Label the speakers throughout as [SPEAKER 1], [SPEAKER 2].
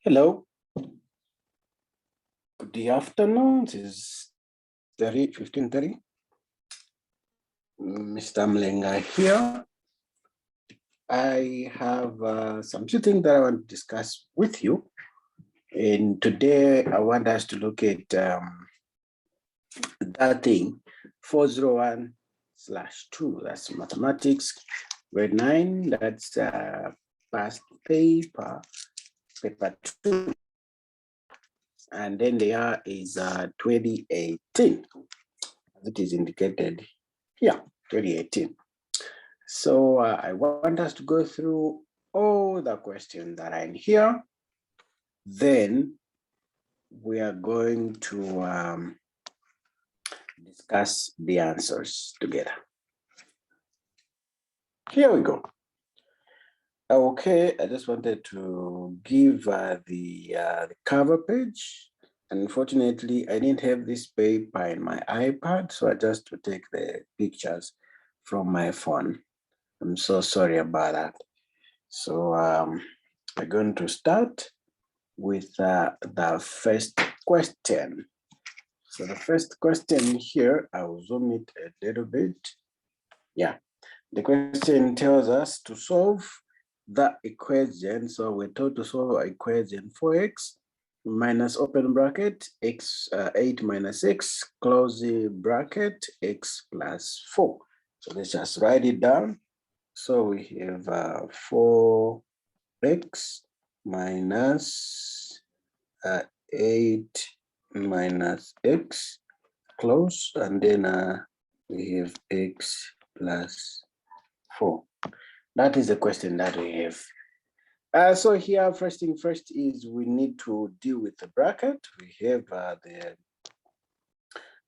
[SPEAKER 1] Hello. Good afternoon. It is 15:30. Mr. Mlenga here. I have some few things that I want to discuss with you. And today I want us to look at that thing, 401/2. That's mathematics, grade 9. That's past paper 2. And then there is 2018. It is indicated here, 2018. So I want us to go through all the questions that are in here. Then we are going to discuss the answers together. Here we go. Okay, I just wanted to give the cover page. Unfortunately, I didn't have this paper in my iPad, so I just to take the pictures from my phone. I'm so sorry about that. So we're going to start with the first question. So the first question here, I'll zoom it a little bit. Yeah, the question tells us to solve the equation. So we're told to solve an equation 4x minus open bracket x 8 minus x close bracket x plus 4. So let's just write it down. So we have 4x minus 8 minus x close, and then we have x plus 4. That is the question that we have. So here, first thing first is we need to deal with the bracket. We have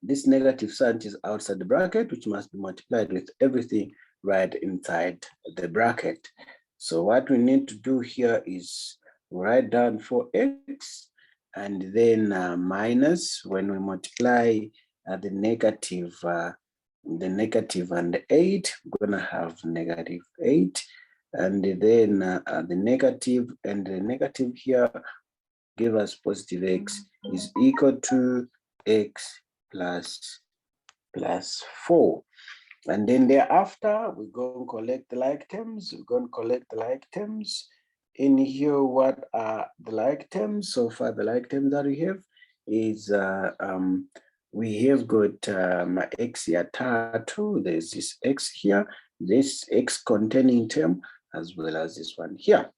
[SPEAKER 1] this negative sign is outside the bracket, which must be multiplied with everything right inside the bracket. So what we need to do here is write down 4x and then minus, when we multiply the negative and the 8, we're gonna have negative 8, and then the negative and the negative here give us positive x is equal to x plus 4. And then thereafter, we're going to collect the like terms. We're going to collect the like terms. In here, what are the like terms? So far, the like terms that we have is we have got x here, 2. There's this x here, this x containing term, as well as this one here.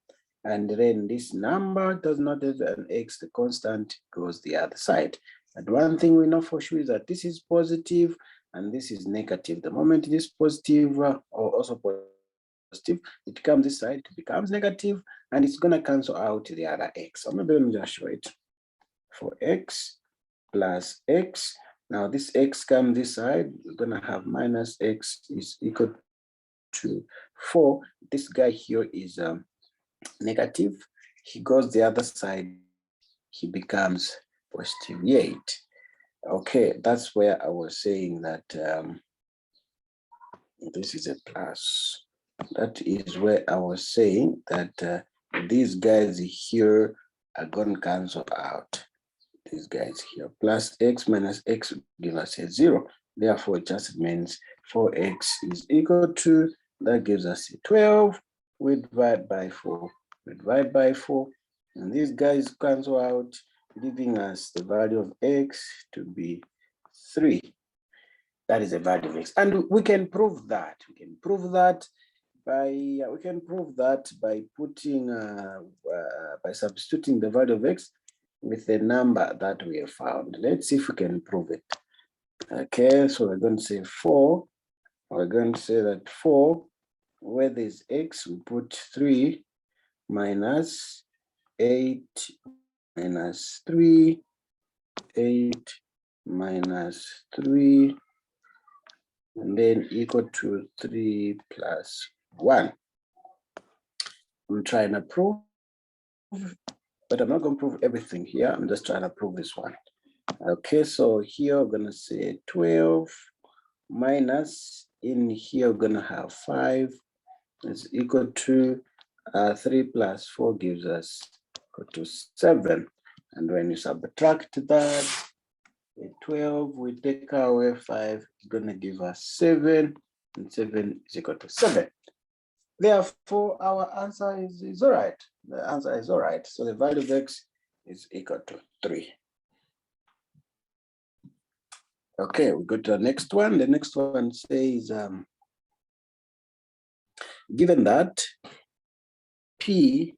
[SPEAKER 1] And then this number does not have an x, the constant goes the other side. And one thing we know for sure is that this is positive and this is negative. The moment it is positive or also positive, it comes this side, it becomes negative, and it's gonna cancel out the other x. So maybe let me just show it. For x plus x, now this x comes this side, we're gonna have minus x is equal to 4. This guy here is negative. He goes the other side, he becomes positive 8. Okay, that's where I was saying that this is a plus. That is where I was saying that these guys here are going to cancel out. These guys here, plus x minus x give us a 0. Therefore, it just means 4x is equal to, that gives us a 12. We divide by 4. We divide by 4. And these guys cancel out, giving us the value of x to be 3. That is a value of x. And we can prove that. We can prove that by putting by substituting the value of x with the number that we have found. Let's see if we can prove it. Okay, so we're going to say 4. We're going to say that 4, where there's x, we put 3 minus 8 minus 3, 8 minus 3, and then equal to 3 plus 1. I'm trying to prove, but I'm not going to prove everything here. I'm just trying to prove this one. Okay, so here we're going to say 12 minus, in here we're going to have 5 is equal to 3 plus 4 gives us equal to 7. And when you subtract that, 12, we take away 5, it's going to give us 7, and 7 is equal to 7. Therefore, our answer is all right. The answer is all right. So the value of x is equal to 3. Okay, we go to the next one. The next one says, given that P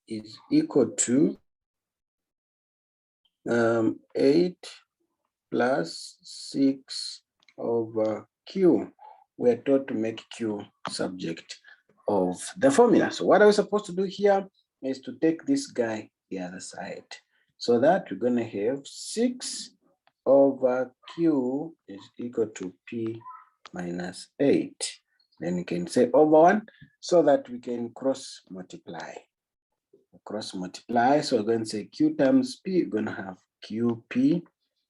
[SPEAKER 1] is equal to 8 plus 6 over Q, we're taught to make Q subject of the formula. So what are we supposed to do here is to take this guy the other side. So that we're going to have 6 over Q is equal to P minus 8. Then we can say over 1 so that we can cross multiply. Cross multiply, so we're going to say Q times P, we're going to have QP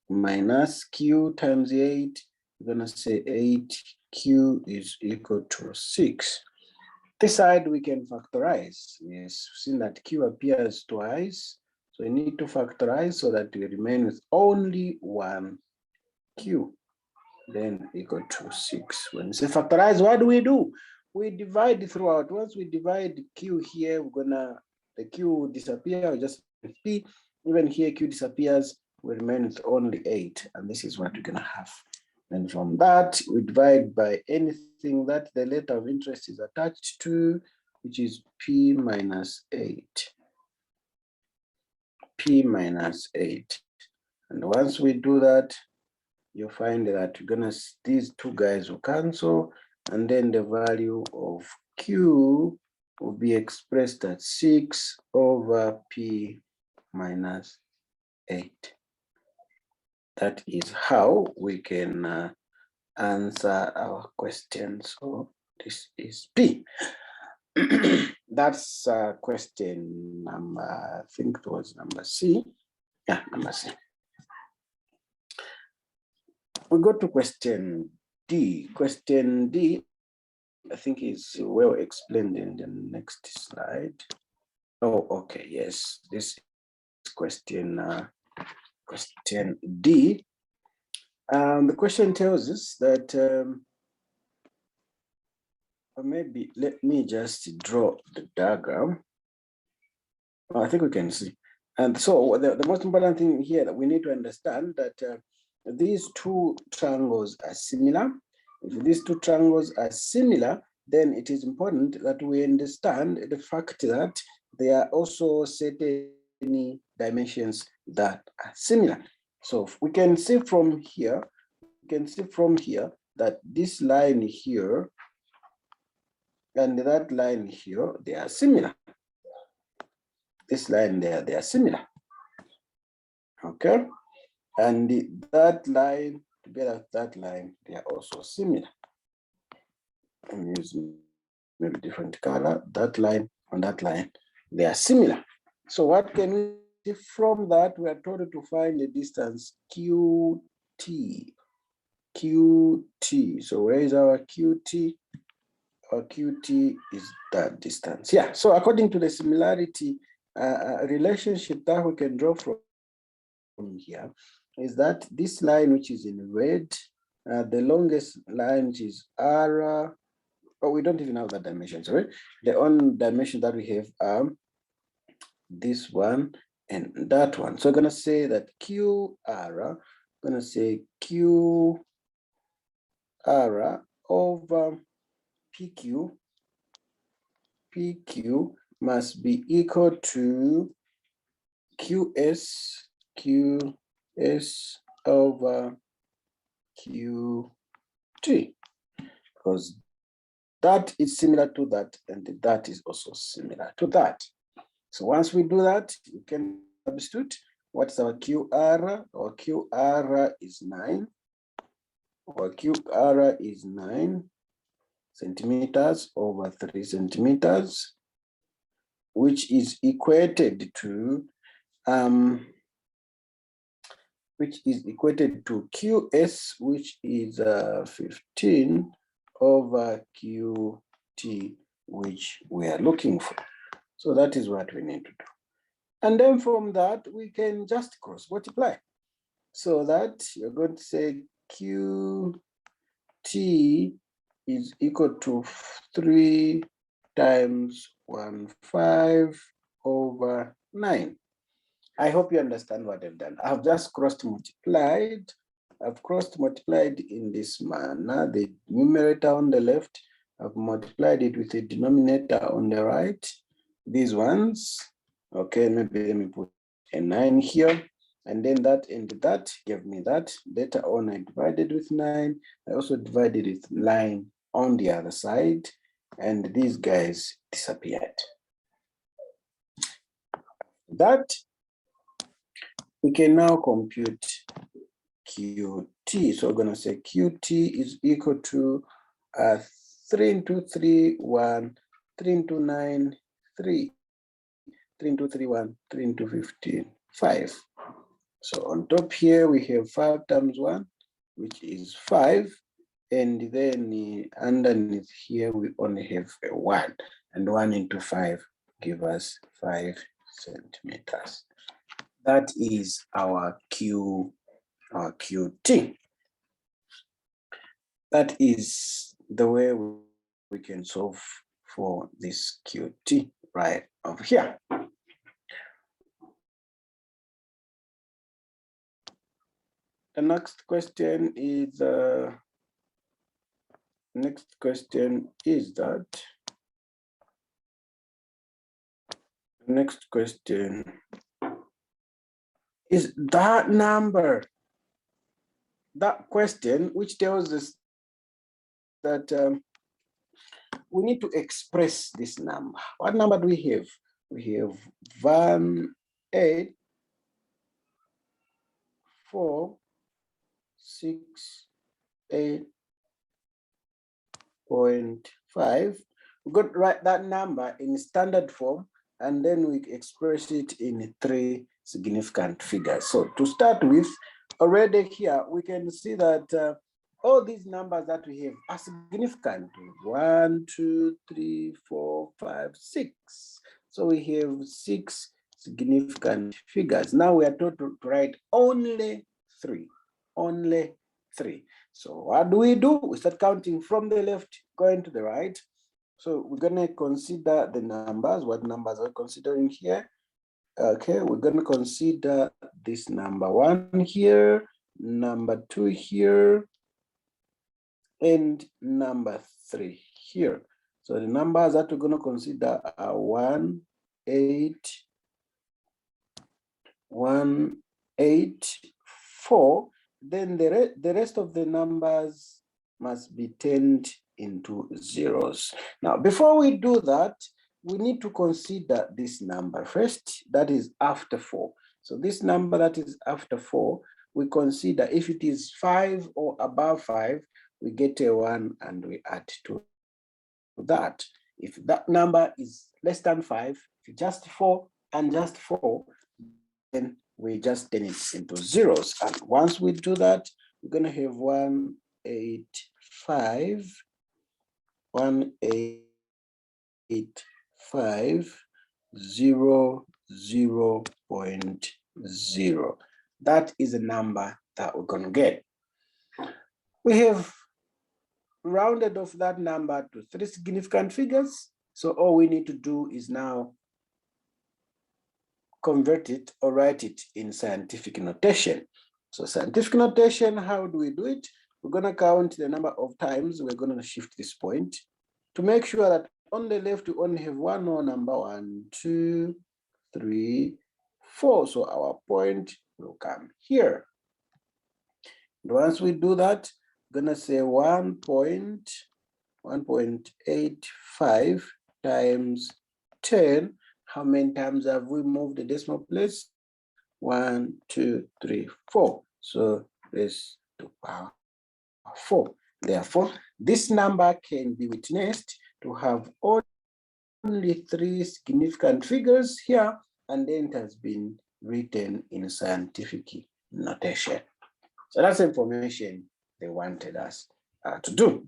[SPEAKER 1] minus Q times 8, we're going to say 8Q is equal to 6. This side we can factorize. Yes, we've seen that Q appears twice, so we need to factorize so that we remain with only one Q, then equal to 6. When we say factorize, what do? We divide throughout. Once we divide Q here, we're gonna, the Q disappear, we just P. Even here, Q disappears, we remain with only 8, and this is what we're gonna have. And from that, we divide by anything that the letter of interest is attached to, which is P minus 8. P minus 8. And once we do that, you'll find that we're gonna, these two guys will cancel, and then the value of Q will be expressed as 6 over P minus 8. That is how we can answer our question. So this is P. That's question number, I think it was number C. Yeah, number C. We go to question D. Question D, I think, is well explained in the next slide. Oh, okay, yes. This is question D. The question tells us that, or maybe let me just draw the diagram. Oh, I think we can see. And so the most important thing here that we need to understand that these two triangles are similar. If these two triangles are similar, then it is important that we understand the fact that there are also certain dimensions that are similar. So we can see from here, that this line here and that line here, they are similar. This line there, they are similar. Okay? And that line together with that line, they are also similar. I'm using maybe different color. That line and that line, they are similar. So what can we see from that? We are told to find the distance QT. QT. So where is our QT? Our QT is that distance. Yeah. So according to the similarity relationship that we can draw from here, is that this line, which is in red, the longest line, which is R, oh, we don't even have that dimension, sorry. The only dimension that we have are this one and that one. So we're gonna say that QR, we're gonna say QR over PQ must be equal to QS over QT, because that is similar to that, and that is also similar to that. So once we do that, we can substitute. What's our QR? Our QR is 9. Our QR is 9 centimeters over 3 centimeters, which is equated to QS, which is 15 over QT, which we are looking for. So that is what we need to do. And then from that, we can just cross multiply. So that you're going to say QT is equal to 3 times 1/5 over 9. I hope you understand what I've done. I've just cross multiplied. I've cross multiplied in this manner. The numerator on the left, I've multiplied it with the denominator on the right. These ones, okay, maybe let me put a 9 here. And then that and that gave me that. Later on, I divided with 9. I also divided with 9 on the other side. And these guys disappeared. That we can now compute QT. So we're going to say QT is equal to 3 into 3, 1, 3 into 9, 3, 3 into 3, 1, 3 into 15, 5. So on top here, we have 5 times 1, which is 5. And then underneath here, we only have a 1. And 1 into 5 give us 5 centimeters. That is our QT. That is the way we can solve for this QT right over here. The next question is that next question is that number, that question which tells us that we need to express this number. What number do we have? We have 1,846.8.5. We've got to write that number in standard form, and then we express it in 3 significant figures. So to start with, already here, we can see that all these numbers that we have are significant. 1, 2, 3, 4, 5, 6. So we have 6 significant figures. Now we are told to write only 3. Only 3. So what do? We start counting from the left going to the right. So we're going to consider the numbers. What numbers are we considering here? Okay, we're going to consider this number 1 here, number 2 here, and number 3 here. So the numbers that we're going to consider are 1, 8, 1, 8, 4. Then the rest of the numbers must be turned into zeros. Now, before we do that, we need to consider this number first, that is after 4. So this number that is after 4, we consider if it is 5 or above 5, we get a 1 and we add to that. If that number is less than 5, if just 4 and just 4, then we just turn it into zeros. And once we do that, we're going to have 185,000.0. That is the number that we're going to get. We have rounded off that number to 3 significant figures. So all we need to do is now convert it or write it in scientific notation. So scientific notation, how do we do it? We're going to count the number of times we're going to shift this point to make sure that on the left we only have one more number, 1, 2, 3, 4. So our point will come here. And once we do that, we're going to say 1.85 times 10. How many times have we moved the decimal place? 1, 2, 3, 4. So raised to power 4. Therefore, this number can be witnessed to have only 3 significant figures here, and then it has been written in scientific notation. So that's information they wanted us to do.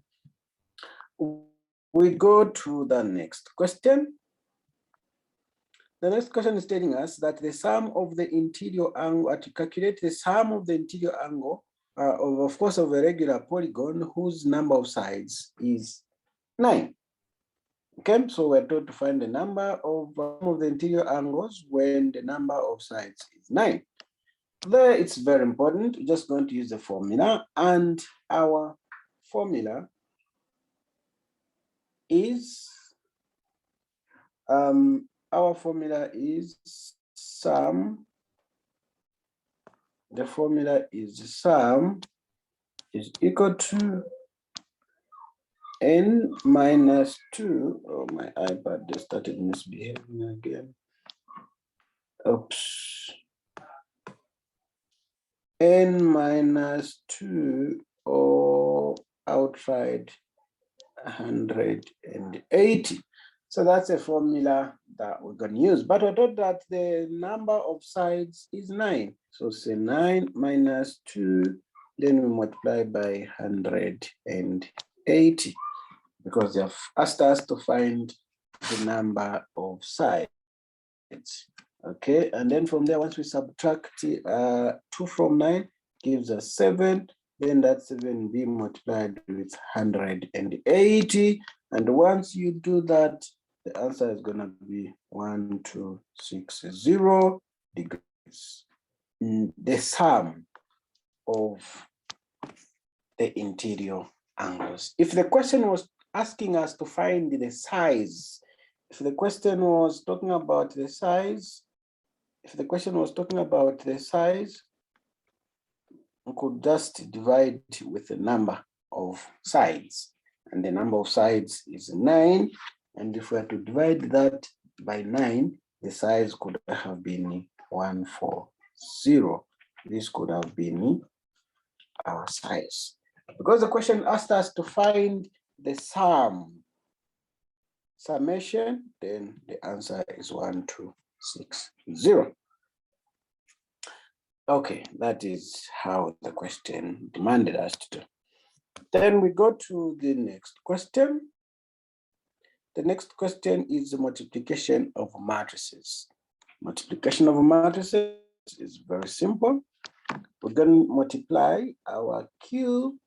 [SPEAKER 1] We go to the next question. The next question is telling us that the sum of the interior angle, to calculate the sum of the interior angle, of course, of a regular polygon whose number of sides is 9. Okay, so we're told to find the number of the interior angles when the number of sides is 9. There, it's very important. We're just going to use the formula, and our formula is sum. The formula is sum is equal to n minus 2. Oh, my iPad just started misbehaving again. Oops. N minus 2 or outside 180. So that's a formula that we're going to use. But we're told that the number of sides is 9. So say 9 minus 2, then we multiply by 180, because they have asked us to find the number of sides. Okay, and then from there, once we subtract 2 from 9, gives us 7. Then that 7 be multiplied with 180. And once you do that, the answer is going to be 1260 degrees. The sum of the interior angles. If the question was asking us to find the size, if the question was talking about the size, we could just divide with the number of sides. And the number of sides is 9. And if we are to divide that by 9, the size could have been 140. This could have been our size. Because the question asked us to find the summation, then the answer is 1260. Okay, that is how the question demanded us to do. Then we go to the next question. The next question is the multiplication of matrices. Multiplication of matrices is very simple. We're going to multiply our Q,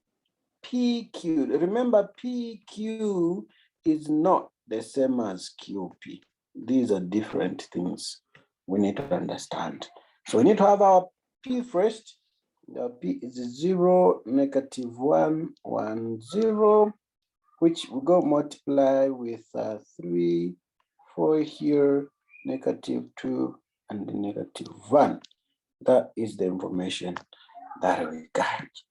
[SPEAKER 1] PQ. Remember, PQ is not the same as QP. These are different things we need to understand. So we need to have our P first. The P is 0, -1, 1, 0, which we go multiply with 3, 4 here, -2, and -1. That is the information that we got.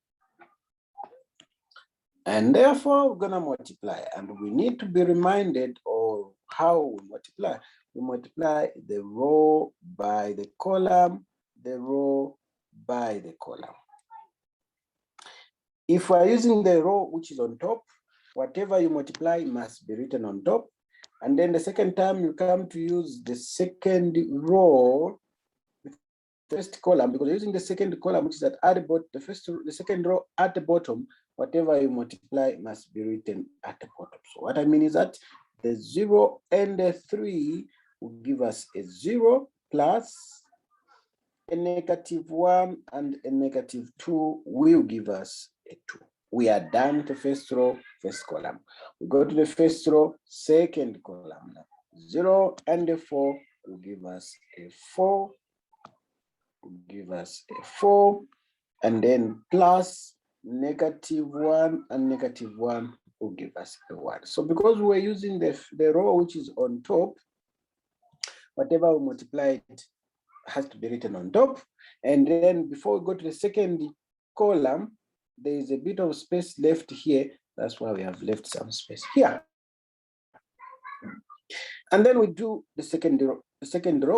[SPEAKER 1] And therefore, we're going to multiply. And we need to be reminded of how we multiply. We multiply the row by the column, the row by the column. If we're using the row which is on top, whatever you multiply must be written on top. And then the second time you come to use the second row, first column, because using the second column, which is at the bottom, the second row at the bottom, whatever you multiply must be written at the bottom. So what I mean is that the 0 and the 3 will give us a 0 plus a -1 and a -2 will give us a 2. We are done with the first row, first column. We go to the first row, second column. 0 and the 4 will give us a 4. Give us a 4, and then plus -1 and -1 will give us a 1. So because we're using the row which is on top, whatever we multiply it has to be written on top. And then before we go to the second column, there is a bit of space left here. That's why we have left some space here. And then we do the second row,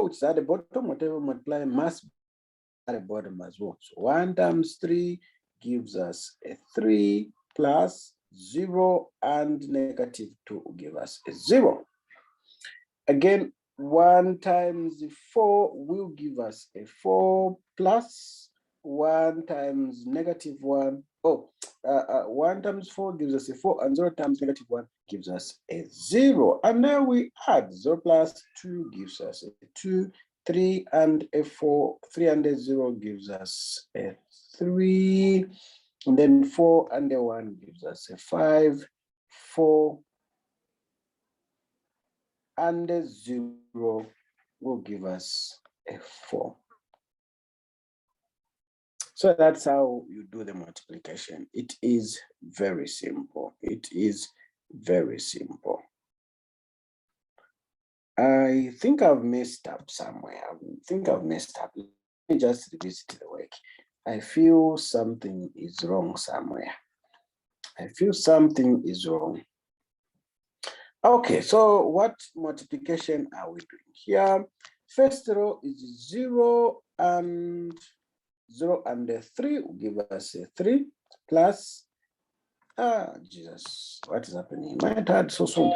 [SPEAKER 1] which is at the bottom. Whatever we multiply must be at the bottom as well. So 1 times 3 gives us a 3 plus 0 and -2 will give us a 0. Again, 1 times 4 will give us a 4 plus 1 times -1. 1 times 4 gives us a 4, and 0 times -1 gives us a 0. And then we add 0 plus 2 gives us a 2, 3 and a 4. 3 and a 0 gives us a 3. And then 4 and a 1 gives us a 5. 4 and a 0 will give us a 4. So that's how you do the multiplication. It is very simple. It is very simple. I think I've messed up somewhere. Let me just revisit the work. I feel something is wrong somewhere. I feel something is wrong. Okay, so what multiplication are we doing here? First row is 0 and 3 will give us a 3 plus, Jesus, what is happening? My head so soon.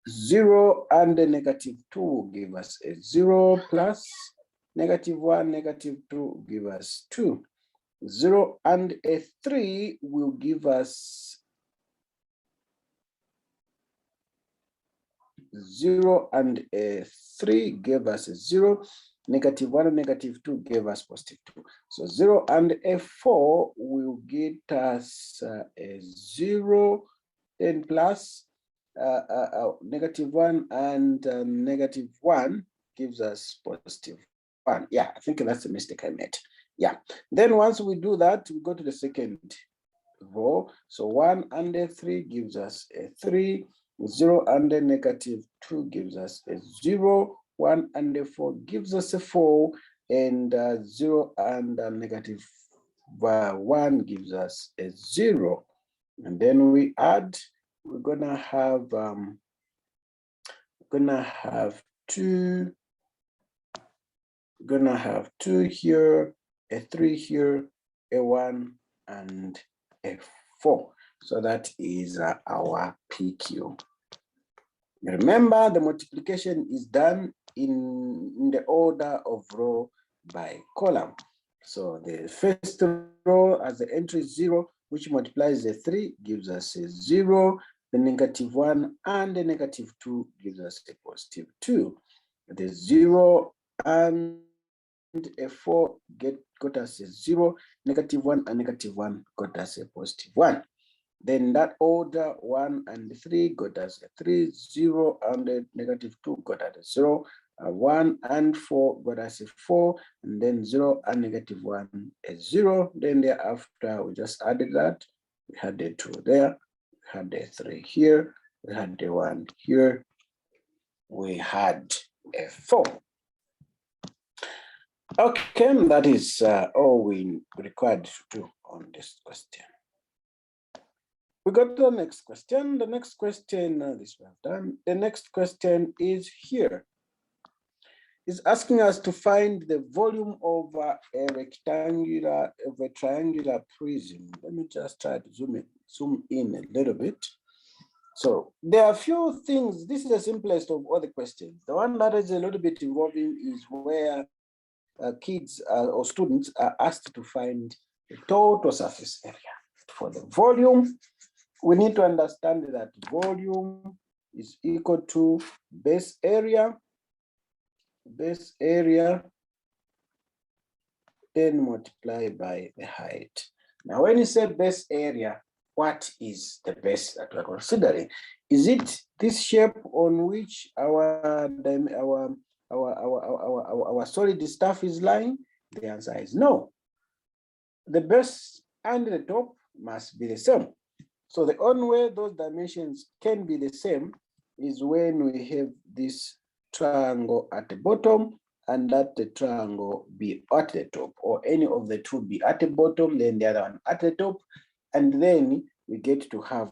[SPEAKER 1] 0 and a negative 2 will give us a 0 plus negative 1, negative 2 will give us 2. 0 and a 3 will give us 0 and a 3 gave us a 0. Negative 1 and negative 2 gave us positive 2. So 0 and a 4 will get us a 0, then plus negative 1 and negative 1 gives us positive 1. Yeah, I think that's the mistake I made. Yeah. Then once we do that, we go to the second row. So 1 and a 3 gives us a 3. 0 and a negative 2 gives us a 0. 1 and a 4 gives us a 4. And 0 and a negative 1 gives us a 0. And then we add, we're gonna have 2. We're gonna have 2 here, a 3 here, a 1 and a 4. So that is our PQ. Remember, the multiplication is done in the order of row by column. So the first row as the entry is 0, which multiplies the 3, gives us a 0. The negative 1 and the negative 2 gives us a positive 2. The 0 and a 4 got us a 0. Negative 1 and negative 1 got us a positive 1. Then that order 1 and 3 got us a 3, 0 and a negative 2 got us a 0, 1 and 4 got us a 4, and then 0 and negative 1 a 0. Then thereafter we just added that. We had the 2 there, we had the 3 here, we had the 1 here, we had a 4. Okay, that is all we required to do on this question. We got to the next question. The next question, this we have done. The next question is here. It's asking us to find the volume of a triangular prism. Let me just try to zoom in a little bit. So there are a few things. This is the simplest of all the questions. The one that is a little bit involving is where kids or students are asked to find the total surface area. For the volume, we need to understand that volume is equal to base area, then multiply by the height. Now, when you say base area, what is the base that we're considering? Is it this shape on which our solid stuff is lying? The answer is no. The base and the top must be the same. So the only way those dimensions can be the same is when we have this triangle at the bottom and that the triangle be at the top, or any of the two be at the bottom, then the other one at the top, and then we get to have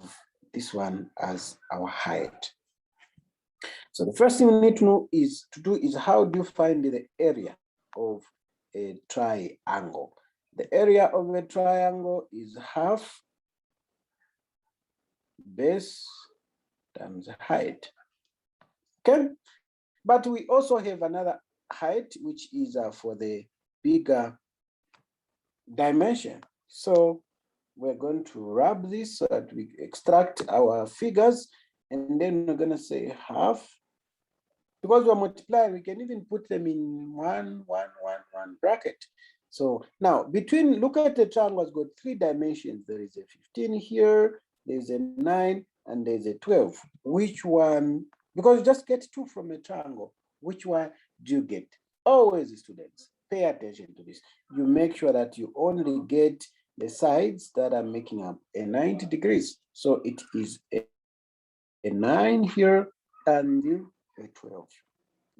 [SPEAKER 1] this one as our height. So the first thing we need to know is how do you find the area of a triangle? The area of a triangle is half base times height. Okay, but we also have another height, which is for the bigger dimension. So we're going to wrap this so that we extract our figures, and then we're going to say half. Because we're multiplying, we can even put them in one bracket. So now between, look at the triangle, has got 3 dimensions. There is a 15 here, there's a 9, and there's a 12. Which one, because you just get 2 from a triangle, which one do you get? Always, students, pay attention to this. You make sure that you only get the sides that are making up a 90 degrees. So it is a 9 here and a 12.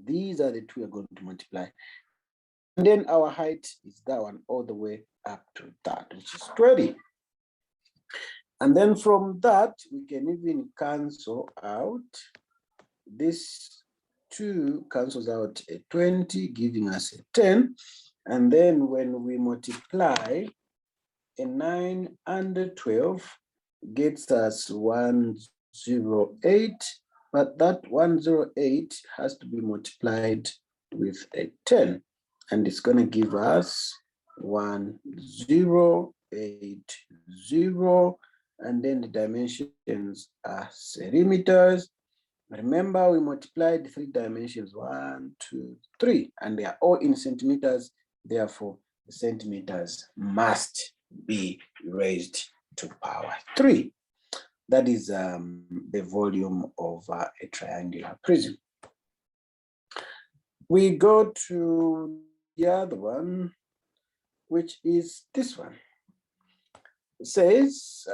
[SPEAKER 1] These are the 2 we're going to multiply. And then our height is that one all the way up to that, which is 20. And then from that, we can even cancel out. This 2 cancels out a 20, giving us a 10. And then when we multiply, a 9 and a 12 gets us 108. But that 108 has to be multiplied with a 10. And it's going to give us 1080. And then the dimensions are centimeters. Remember, we multiplied 3 dimensions, 1, 2, 3, and they are all in centimeters. Therefore, the centimeters must be raised to power 3. That is the volume of a triangular prism. We go to the other one, which is this one. It says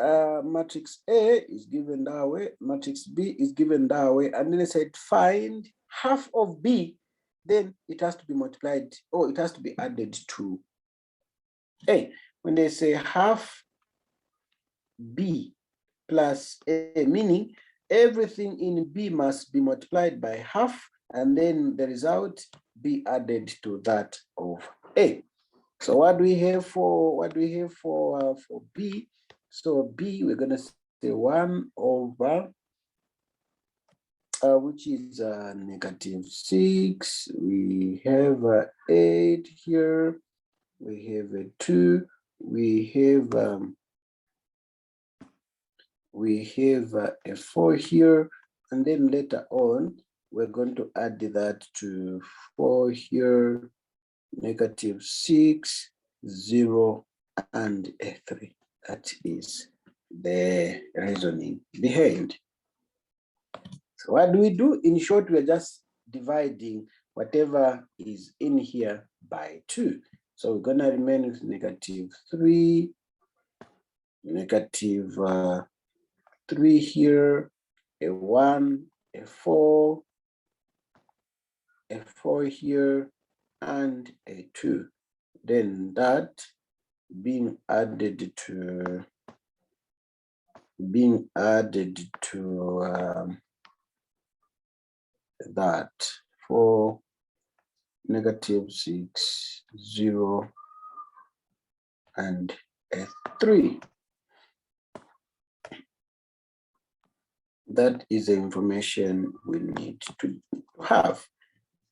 [SPEAKER 1] matrix A is given that way, matrix B is given that way, and then it said find half of B, then it has to be multiplied, or it has to be added to A. When they say half B plus A, meaning everything in B must be multiplied by half, and then the result be added to that of A. So what do we have for B? So B, we're going to say 1 over which is -6. We have 8 here. We have a 2. We have a 4 here, and then later on we're going to add that to 4 here, -6, 0, and a 3. That is the reasoning behind. So what do we do? In short, we're just dividing whatever is in here by 2. So we're going to remain with -3, -3 here, a 1, a 4, a 4 here, and a 2. Then that being added to that for -6, 0, and a 3. That is the information we need to have.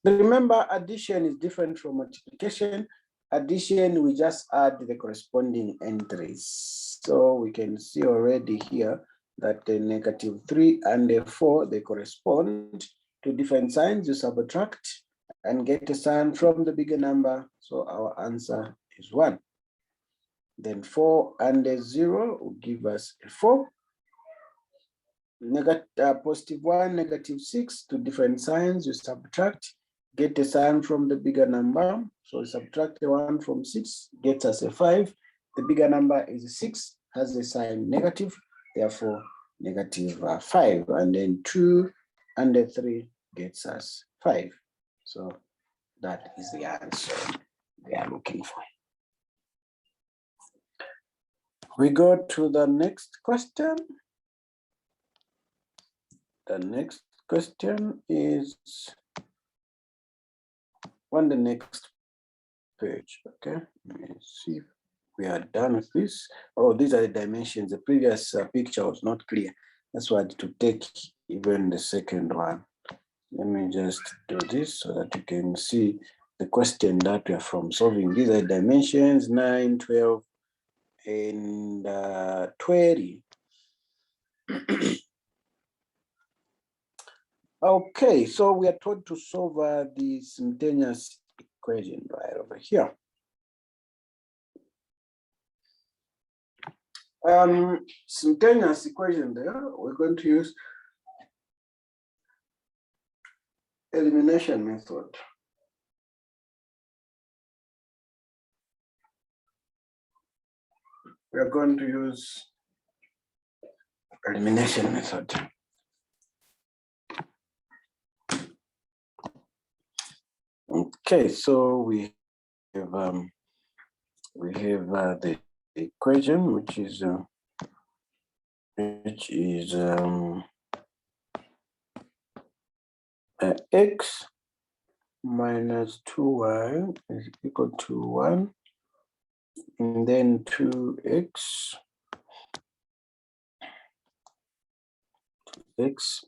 [SPEAKER 1] Remember, addition is different from multiplication. Addition, we just add the corresponding entries. So we can see already here that the -3 and the 4, they correspond to different signs. You subtract and get a sign from the bigger number. So our answer is 1. Then 4 and a 0 will give us a 4. +1, -6, to different signs. You subtract, get a sign from the bigger number. So subtract the 1 from 6, gets us a 5. The bigger number is 6, has a sign negative, therefore -5. And then 2 and a 3 gets us 5. So that is the answer we are looking for. We go to the next question. The next question is on the next page. Okay, let me see if we are done with this. Oh, these are the dimensions. The previous picture was not clear. That's why I had to take even the second one. Let me just do this so that you can see the question that we are from solving. These are dimensions 9, 12, and 20. Okay, so we are told to solve the simultaneous equation right over here. Simultaneous equation there, we're going to use elimination method. We are going to use elimination method. Okay, so we have the equation, which is x minus 2y is equal to 1, and then 2x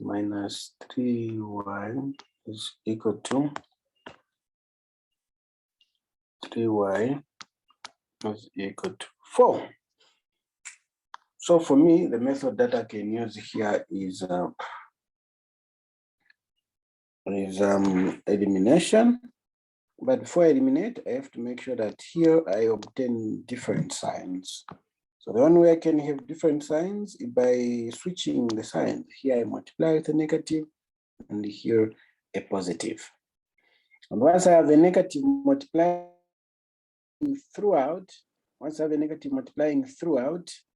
[SPEAKER 1] minus 3y is equal to 3y is equal to 4. So for me, the method that I can use here is elimination. But before I eliminate, I have to make sure that here I obtain different signs. So the only way I can have different signs is by switching the signs. Here I multiply with a negative, and here a positive. And once I have a negative multiplying throughout,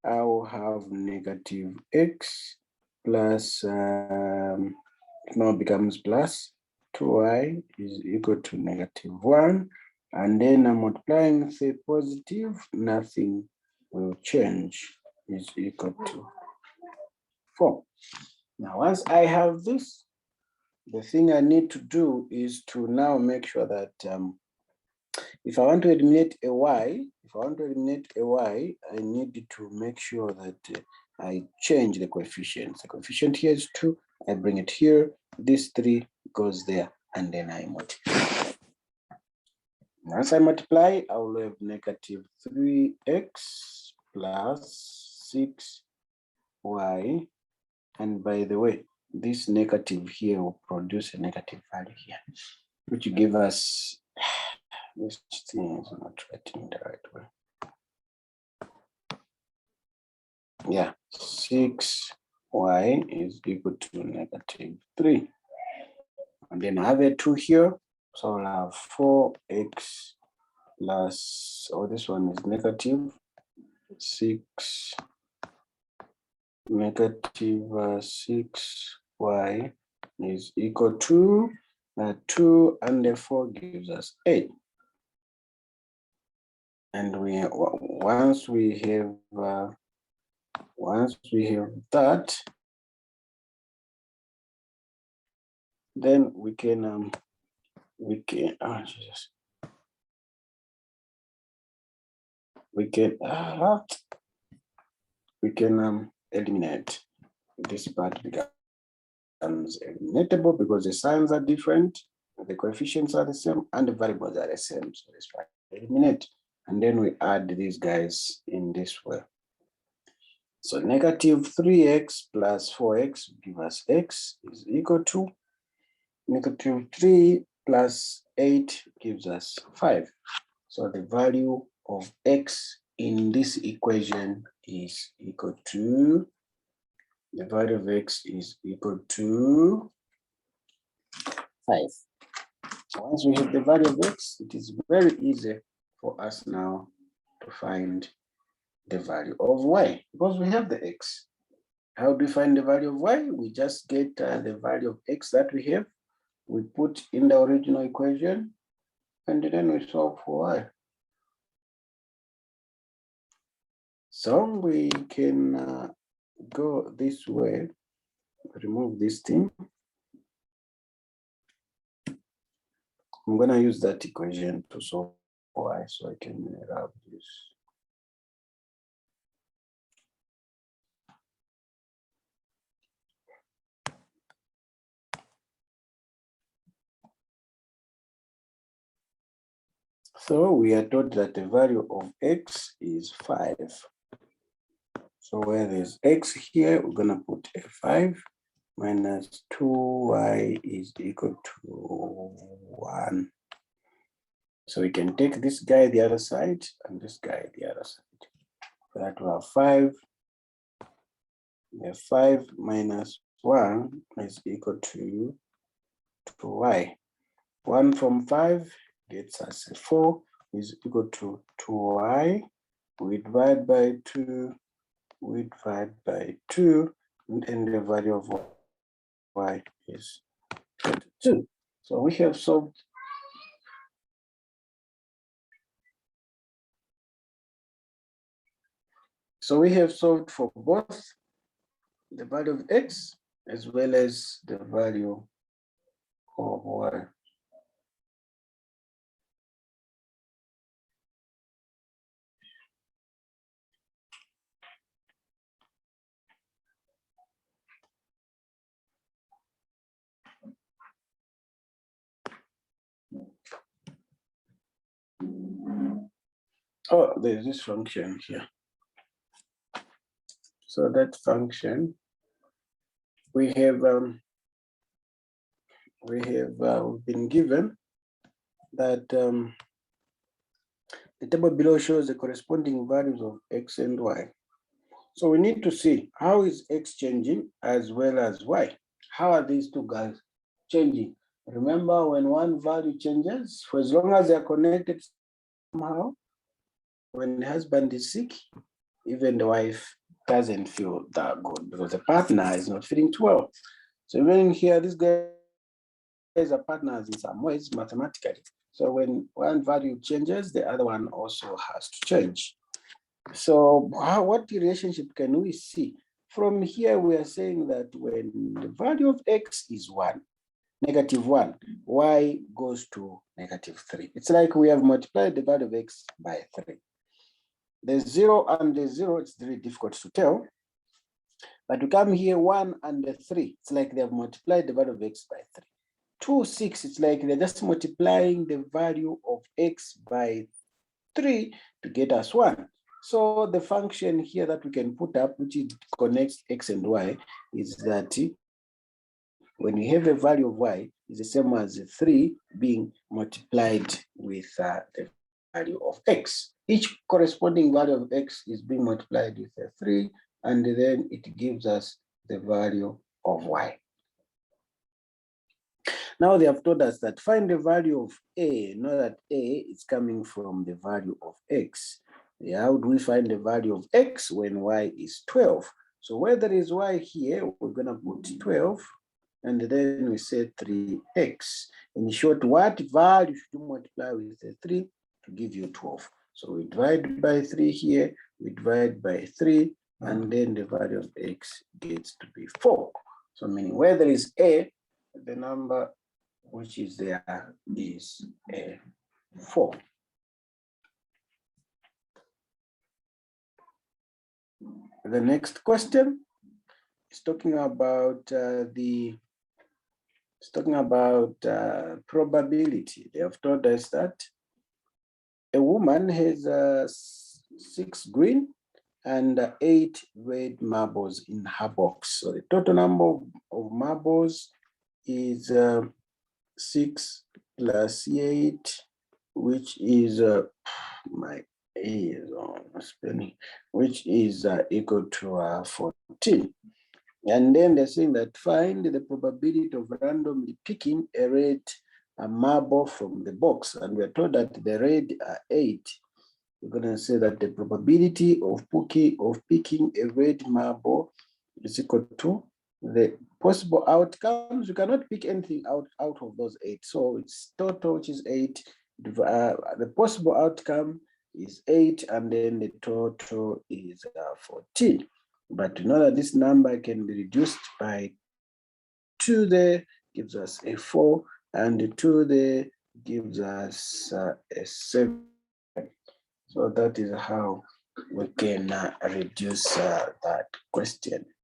[SPEAKER 1] I will have negative x plus, now becomes plus 2y is equal to negative 1. And then I'm multiplying with a positive, nothing will change, is equal to 4. Now, once I have this, the thing I need to do is to now make sure that if I want to eliminate a y, I need to make sure that I change the coefficients. The coefficient here is 2, I bring it here, this 3 goes there, and then I multiply. Once I multiply, I will have negative 3x plus 6y, and by the way, this negative here will produce a negative value here, which will give us, this thing is not writing the right way. Yeah, 6y is equal to negative 3. And then I have a 2 here, so I'll have 4x plus, this one is negative 6, negative 6y is equal to 2, and the 4 gives us 8. And once we have that, then we can eliminate. This part becomes eliminatable because the signs are different, the coefficients are the same, and the variables are the same. So let's try to eliminate, and then we add these guys in this way. So negative 3x plus 4x give us x is equal to negative 3 plus 8 gives us 5. So the value of x in this equation is equal to, the value of x is equal to 5. So once we have the value of x, it is very easy for us now to find the value of y, because we have the x. How do we find the value of y? We just get the value of x that we have, we put in the original equation, and then we solve for y. So we can go this way, remove this thing. I'm going to use that equation to solve for y, so I can rub this. So we are told that the value of x is 5. So where there's x here, we're gonna put a 5 minus 2y is equal to 1. So we can take this guy the other side and this guy the other side. For that we have 5. We have 5 minus 1 is equal to 2y. 1 from 5 gets us a 4 is equal to 2y. We divide by 2, we divide by 2, and then the value of y is 22. So we have solved. So we have solved for both the value of x as well as the value of y. Oh, there's this function here. So that function, we have been given that the table below shows the corresponding values of x and y. So we need to see how is x changing as well as y. How are these two guys changing? Remember, when one value changes, for as long as they are connected somehow, when the husband is sick, even the wife doesn't feel that good because the partner is not feeling too well. So even here, this guy are partners in some ways mathematically. So when one value changes, the other one also has to change. So what relationship can we see? From here, we are saying that when the value of x is 1, -1, y goes to -3. It's like we have multiplied the value of x by 3. The 0 and the 0, it's very difficult to tell. But to come here, 1 and the 3, it's like they have multiplied the value of x by 3. 2, 6, it's like they're just multiplying the value of x by 3 to get us 1. So the function here that we can put up, which connects x and y, is that when we have a value of y, is the same as 3 being multiplied with the value of x. Each corresponding value of x is being multiplied with a 3, and then it gives us the value of y. Now they have told us that find the value of a. Know that a is coming from the value of x. How do we find the value of x when y is 12? So where there is y here, we're going to put 12, and then we say 3x. In short, what value should you multiply with the 3 to give you 12? So we divide by 3 here, we divide by 3, and then the value of x gets to be 4. So meaning where there is a, the number which is there is a 4. The next question is talking about probability. They have told us that a woman has 6 green and 8 red marbles in her box. So the total number of marbles is 6 plus 8, which is my A is on spelling, which is equal to 14. And then they're saying that find the probability of randomly picking a red marble from the box. And we're told that the red are 8. We're going to say that the probability of picking a red marble is equal to the possible outcomes. You cannot pick anything out of those 8. So it's total, which is 8. The possible outcome is 8, and then the total is 14. But you know that this number can be reduced by 2 there, gives us a 4, and the 2 there gives us a 7. So that is how we can reduce that question.